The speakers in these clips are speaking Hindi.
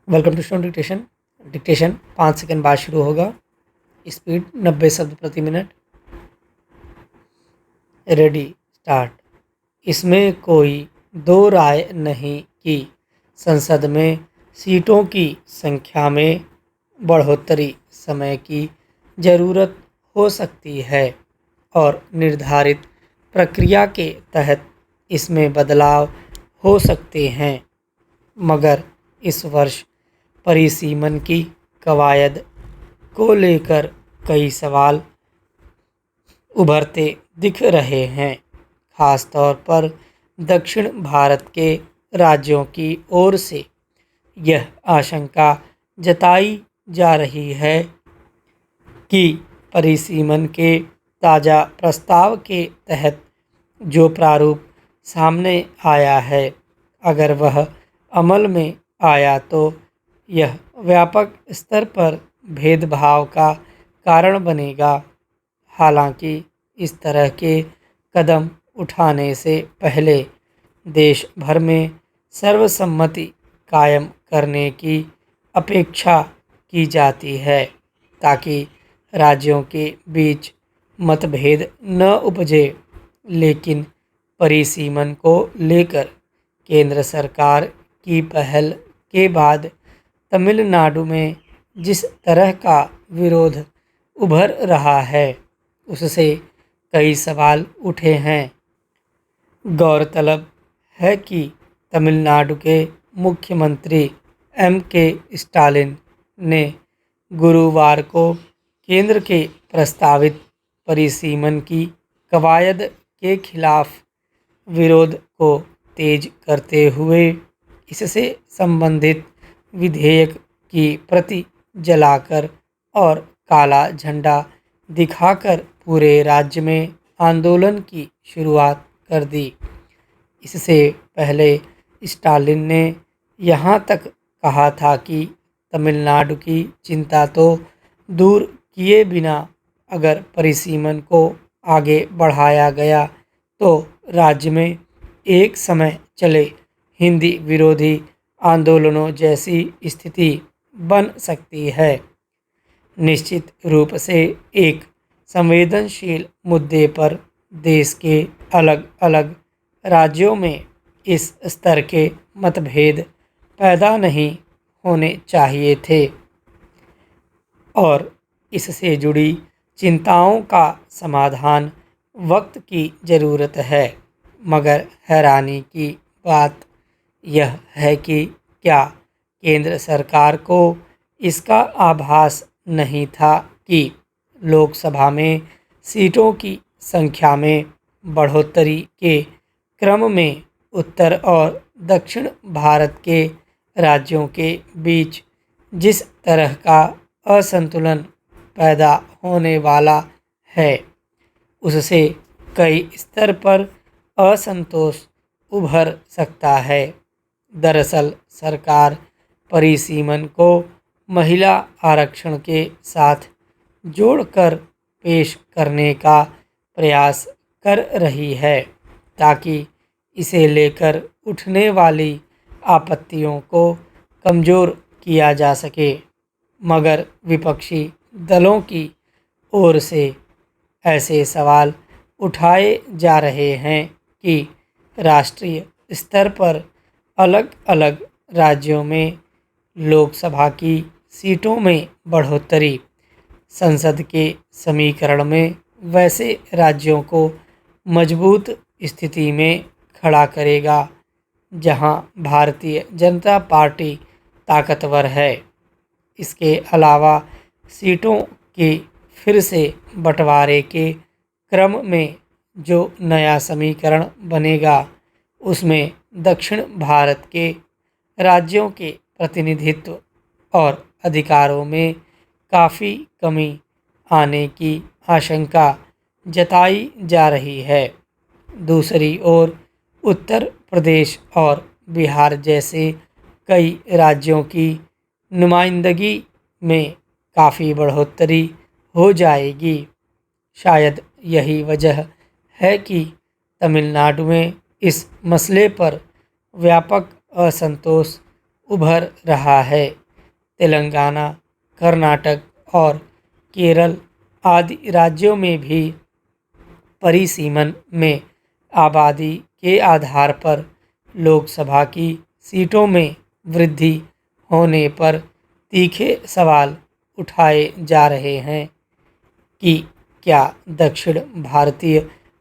Welcome to stone dictation. Dictation 5 second बाद शुरू होगा। स्पीड 90 शब्द प्रति मिनट। Ready start. इसमें कोई दो राय नहीं कि संसद में सीटों की संख्या में बढ़ोतरी समय की ज़रूरत हो सकती है और निर्धारित प्रक्रिया के तहत इसमें बदलाव हो सकते हैं, मगर इस वर्ष परिसीमन की कवायद को लेकर कई सवाल उभरते दिख रहे हैं। खासतौर पर दक्षिण भारत के राज्यों की ओर से यह आशंका जताई जा रही है कि परिसीमन के ताज़ा प्रस्ताव के तहत जो प्रारूप सामने आया है, अगर वह अमल में आया तो यह व्यापक स्तर पर भेदभाव का कारण बनेगा। हालांकि इस तरह के कदम उठाने से पहले देश भर में सर्वसम्मति कायम करने की अपेक्षा की जाती है, ताकि राज्यों के बीच मतभेद न उपजे। लेकिन परिसीमन को लेकर केंद्र सरकार की पहल के बाद तमिलनाडु में जिस तरह का विरोध उभर रहा है, उससे कई सवाल उठे हैं। गौरतलब है कि तमिलनाडु के मुख्यमंत्री M.K. स्टालिन ने गुरुवार को केंद्र के प्रस्तावित परिसीमन की कवायद के खिलाफ विरोध को तेज करते हुए इससे संबंधित विधेयक की प्रति जलाकर और काला झंडा दिखाकर पूरे राज्य में आंदोलन की शुरुआत कर दी। इससे पहले स्टालिन ने यहाँ तक कहा था कि तमिलनाडु की चिंता तो दूर किए बिना अगर परिसीमन को आगे बढ़ाया गया तो राज्य में एक समय चले हिंदी विरोधी आंदोलनों जैसी स्थिति बन सकती है। निश्चित रूप से एक संवेदनशील मुद्दे पर देश के अलग अलग राज्यों में इस स्तर के मतभेद पैदा नहीं होने चाहिए थे और इससे जुड़ी चिंताओं का समाधान वक्त की ज़रूरत है। मगर हैरानी की बात यह है कि क्या केंद्र सरकार को इसका आभास नहीं था कि लोकसभा में सीटों की संख्या में बढ़ोतरी के क्रम में उत्तर और दक्षिण भारत के राज्यों के बीच जिस तरह का असंतुलन पैदा होने वाला है, उससे कई स्तर पर असंतोष उभर सकता है। दरअसल सरकार परिसीमन को महिला आरक्षण के साथ जोड़कर पेश करने का प्रयास कर रही है, ताकि इसे लेकर उठने वाली आपत्तियों को कमज़ोर किया जा सके। मगर विपक्षी दलों की ओर से ऐसे सवाल उठाए जा रहे हैं कि राष्ट्रीय स्तर पर अलग अलग राज्यों में लोकसभा की सीटों में बढ़ोतरी संसद के समीकरण में वैसे राज्यों को मजबूत स्थिति में खड़ा करेगा जहां भारतीय जनता पार्टी ताकतवर है। इसके अलावा सीटों के फिर से बंटवारे के क्रम में जो नया समीकरण बनेगा, उसमें दक्षिण भारत के राज्यों के प्रतिनिधित्व और अधिकारों में काफ़ी कमी आने की आशंका जताई जा रही है। दूसरी ओर उत्तर प्रदेश और बिहार जैसे कई राज्यों की नुमाइंदगी में काफ़ी बढ़ोतरी हो जाएगी। शायद यही वजह है कि तमिलनाडु में इस मसले पर व्यापक असंतोष उभर रहा है। तेलंगाना, कर्नाटक और केरल आदि राज्यों में भी परिसीमन में आबादी के आधार पर लोकसभा की सीटों में वृद्धि होने पर तीखे सवाल उठाए जा रहे हैं कि क्या दक्षिण भारतीय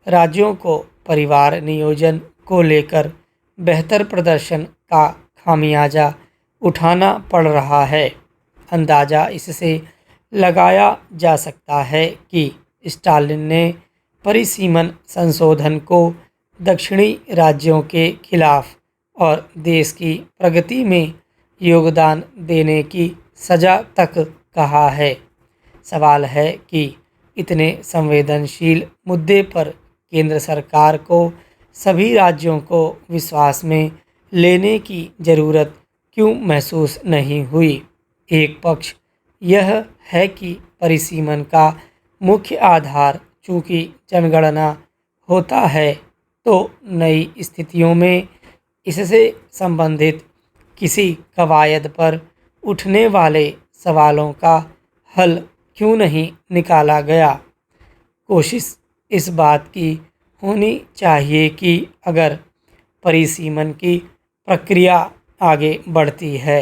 राज्यों को परिवार नियोजन को लेकर बेहतर प्रदर्शन का खामियाजा उठाना पड़ रहा है। अंदाज़ा इससे लगाया जा सकता है कि स्टालिन ने परिसीमन संशोधन को दक्षिणी राज्यों के खिलाफ और देश की प्रगति में योगदान देने की सजा तक कहा है। सवाल है कि इतने संवेदनशील मुद्दे पर केंद्र सरकार को सभी राज्यों को विश्वास में लेने की ज़रूरत क्यों महसूस नहीं हुई। एक पक्ष यह है कि परिसीमन का मुख्य आधार चूँकि जनगणना होता है, तो नई स्थितियों में इससे संबंधित किसी कवायद पर उठने वाले सवालों का हल क्यों नहीं निकाला गया। कोशिश इस बात की होनी चाहिए कि अगर परिसीमन की प्रक्रिया आगे बढ़ती है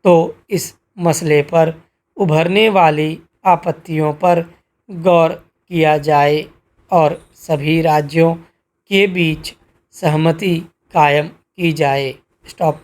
तो इस मसले पर उभरने वाली आपत्तियों पर गौर किया जाए और सभी राज्यों के बीच सहमति कायम की जाए। स्टॉप।